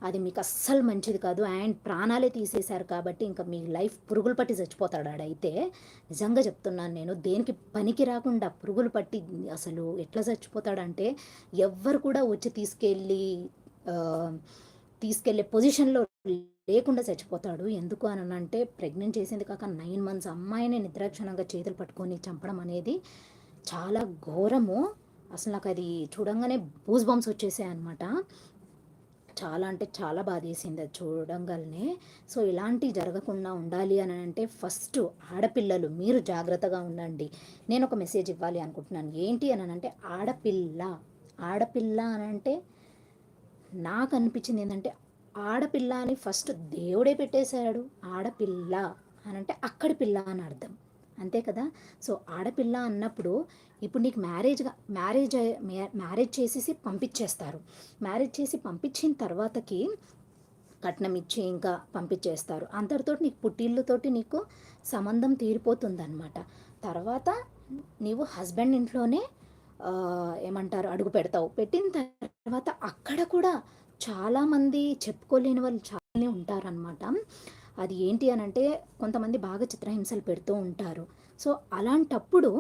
అది మీకు అస్సలు మంచిది కాదు. అండ్ ప్రాణాలే తీసేశారు కాబట్టి ఇంకా మీ లైఫ్ పురుగులు పట్టి చచ్చిపోతాడు ఆడైతే. నిజంగా చెప్తున్నాను నేను. దేనికి పనికి రాకుండా పురుగులు పట్టి అసలు ఎట్లా చచ్చిపోతాడంటే ఎవ్వరు కూడా వచ్చి ఆహ్, తీసుకెళ్ళే పొజిషన్‌లో లేకుండా చచ్చిపోతాడు. ఎందుకు అననంటే ప్రెగ్నెంట్ చేసింది కాక 9 మంత్స్ అమ్మాయిని నిర్దాక్షిణ్యంగా చేతులు పట్టుకొని చంపడం అనేది చాలా ఘోరము. అసలు నాకది చూడంగానే గూస్ బంప్స్ వచ్చేసాయన్నమాట. చాలా అంటే చాలా బాధేసింది అది చూడంగానే. సో, ఇలాంటివి జరగకుండా ఉండాలి అని అంటే ఫస్ట్ ఆడపిల్లలు మీరు జాగ్రత్తగా ఉండండి. నేనొక మెసేజ్ ఇవ్వాలి అనుకుంటున్నాను. ఏంటి అనంటే ఆడపిల్ల, ఆడపిల్ల అనంటే నాకనిపించింది ఏందంటే, ఆడపిల్ల అని ఫస్ట్ దేవుడే పెట్టేశాడు. ఆడపిల్ల అనంటే అక్కడి పిల్ల అని అర్థం. అంతే కదా! సో, ఆడపిల్ల అన్నప్పుడు ఇప్పుడు నీకు మ్యారేజ్ చేసేసి పంపించేస్తారు. మ్యారేజ్ చేసి పంపించిన తర్వాతకి కట్నం ఇచ్చి ఇంకా పంపించేస్తారు. అంతటితోటి నీకు పుట్టిల్లుతోటి నీకు సంబంధం తీరిపోతుందనమాట. తర్వాత నీవు హస్బెండ్ ఇంట్లోనే ఏమంటారు అడుగు పెడతావు. పెట్టిన తర్వాత అక్కడ కూడా చాలామంది చెప్పుకోలేని వాళ్ళు చాలానే ఉంటారనమాట. అది ఏంటి అనంటే కొంతమంది బాగా చిత్రహింసలు పెడుతూ ఉంటారు. సో, అలాంటప్పుడు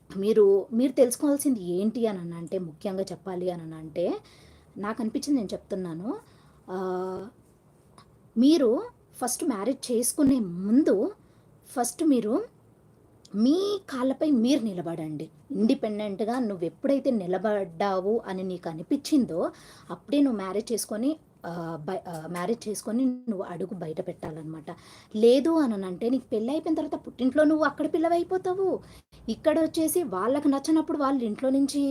మీరు మీరు తెలుసుకోవాల్సింది ఏంటి అనంటే ముఖ్యంగా చెప్పాలి అనంటే నాకనిపించింది నేను చెప్తున్నాను. ఆహ్, మీరు ఫస్ట్ మ్యారేజ్ చేసుకునే ముందు ఫస్ట్ మీరు మీ కాళ్ళపై మీరు నిలబడండి. ఇండిపెండెంట్‌గా నువ్వెప్పుడైతే నిలబడ్డావు అని నీకు అనిపిచ్చిందో, అప్పుడే నువ్వు మ్యారేజ్ చేసుకొని నువ్వు అడుగు బయట పెట్టాలనమాట. లేదు అననంటే నీకు పెళ్లయిపోయిన తర్వాత పుట్టింట్లో నువ్వు అక్కడ పిల్లవయిపోతావు. ఇక్కడొచ్చేసి వాళ్ళకి నచ్చనప్పుడు వాళ్ళ ఇంట్లో నుంచి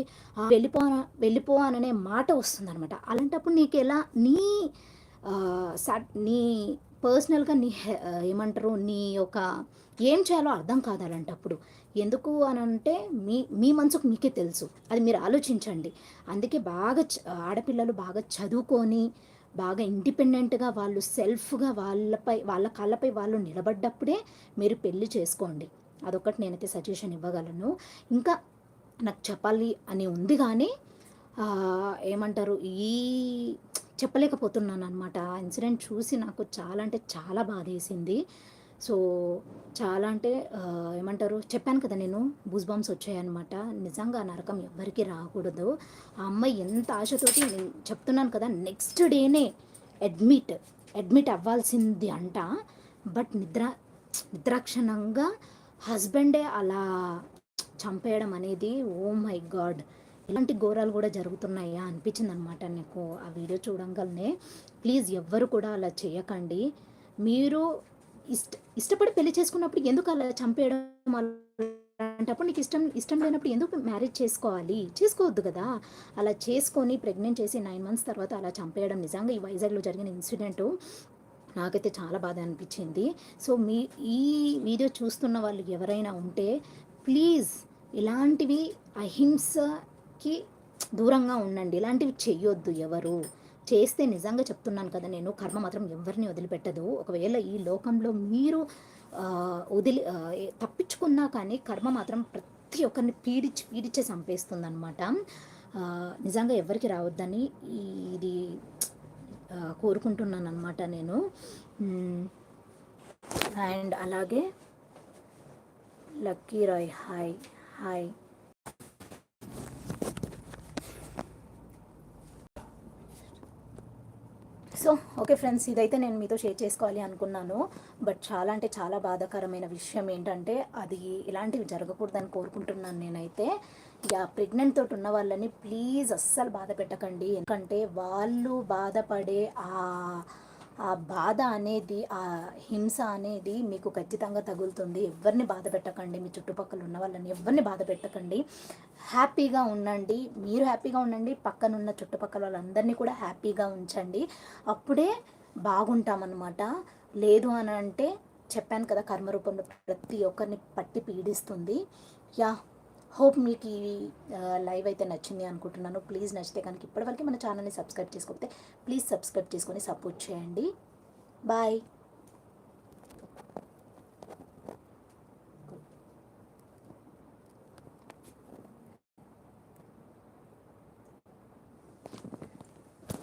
వెళ్ళిపో అననే మాట వస్తుందనమాట. అలాంటప్పుడు నీకెలా నీ పర్సనల్‌గా ఏమంటారు నీ యొక్క ఏం చేయాలో అర్థం కాదు అలాంటప్పుడు. ఎందుకు అనంటే మీ మనసుకు మీకే తెలుసు. అది మీరు ఆలోచించండి. అందుకే ఆడపిల్లలు బాగా చదువుకొని, బాగా ఇండిపెండెంట్‌గా వాళ్ళు సెల్ఫ్‌గా వాళ్ళ కాళ్ళపై వాళ్ళు నిలబడ్డప్పుడే మీరు పెళ్లి చేసుకోండి. అదొక్కటి నేనైతే సజెషన్ ఇవ్వగలను. ఇంకా నాకు చెప్పాలి అని ఉంది గానీ ఏమంటారు చెప్పలేకపోతున్నాననమాట. ఆ ఇన్సిడెంట్ చూసి నాకు చాలా అంటే చాలా బాధేసింది. సో, చాలా అంటే ఏమంటారు చెప్పాను కదా నేను గూస్ బంప్స్ వచ్చాయన్నమాట. నిజంగా ఆ నరకం ఎవ్వరికీ రాకూడదు. ఆ అమ్మాయి ఎంత ఆశతోటి నేను చెప్తున్నాను కదా నెక్స్ట్ డేనే అడ్మిట్ అడ్మిట్ అవ్వాల్సింది అంట. బట్ నిద్రాక్షణంగా హస్బెండే అలా చంపేయడం అనేది ఓ మై గాడ్! ఇలాంటి ఘోరాలు కూడా జరుగుతున్నాయా అనిపించిందనమాట నాకు ఆ వీడియో చూడంగానే. ప్లీజ్ ఎవ్వరు కూడా అలా చేయకండి. మీరు ఇష్టపడి పెళ్లి చేసుకున్నప్పుడు ఎందుకు అలా చంపేయడం? అలాంటప్పుడు నీకు ఇష్టం ఇష్టం లేనప్పుడు ఎందుకు మ్యారేజ్ చేసుకోవాలి? చేసుకోవద్దు కదా! అలా చేసుకొని ప్రెగ్నెంట్ చేసి 9 మంత్స్ తర్వాత అలా చంపేయడం నిజంగా ఈ వైజాగ్‌లో జరిగిన ఇన్సిడెంటు నాకైతే చాలా బాధ అనిపించింది. సో, ఈ వీడియో చూస్తున్న వాళ్ళు ఎవరైనా ఉంటే ప్లీజ్ ఇలాంటివి అహింసకి దూరంగా ఉండండి. ఇలాంటివి చెయ్యొద్దు ఎవరు. చేస్తే నిజంగా చెప్తున్నాను కదా నేను కర్మ మాత్రం ఎవ్వరిని వదిలిపెట్టదు. ఒకవేళ ఈ లోకంలో మీరు తప్పించుకున్నా కానీ కర్మ మాత్రం ప్రతి ఒక్కరిని పీడిచ్చే చంపేస్తుందనమాట. నిజంగా ఎవ్వరికి రావద్దని ఇది కోరుకుంటున్నాననమాట నేను. అండ్ అలాగే Lucky Roy hi hi. So okay friends, ఇదైతే నేను మీతో షేర్ చేసుకోవాలి అనుకున్నాను. బట్ చాలా అంటే చాలా బాధాకరమైన విషయం ఏంటంటే అది ఇలాంటివి జరగకూడదని కోరుకుంటున్నాను నేనైతే. ఇక ప్రెగ్నెంట్ తోటి ఉన్న వాళ్ళని ప్లీజ్ అస్సలు బాధ పెట్టకండి. ఎందుకంటే వాళ్ళు బాధపడే ఆ బాధ అనేది, ఆ హింస అనేది మీకు ఖచ్చితంగా తగులుతుంది. ఎవరిని బాధ పెట్టకండి. మీ చుట్టుపక్కల ఉన్న వాళ్ళని ఎవరిని బాధ పెట్టకండి. హ్యాపీగా ఉండండి. మీరు హ్యాపీగా ఉండండి. పక్కనున్న చుట్టుపక్కల వాళ్ళందరినీ కూడా హ్యాపీగా ఉంచండి. అప్పుడే బాగుంటామన్నమాట. లేదు అని అంటే చెప్పాను కదా కర్మ రూపంలో ప్రతి ఒక్కరిని పట్టి పీడిస్తుంది. యా హోప్ మీకు ఈ లైవ్ అయితే నచ్చింది అనుకుంటున్నాను. ప్లీజ్ నచ్చితే కనుక ఇప్పటివరకు మన ఛానల్ని సబ్స్క్రైబ్ చేసుకోకపోతే ప్లీజ్ సబ్స్క్రైబ్ చేసుకొని సపోర్ట్ చేయండి. బాయ్.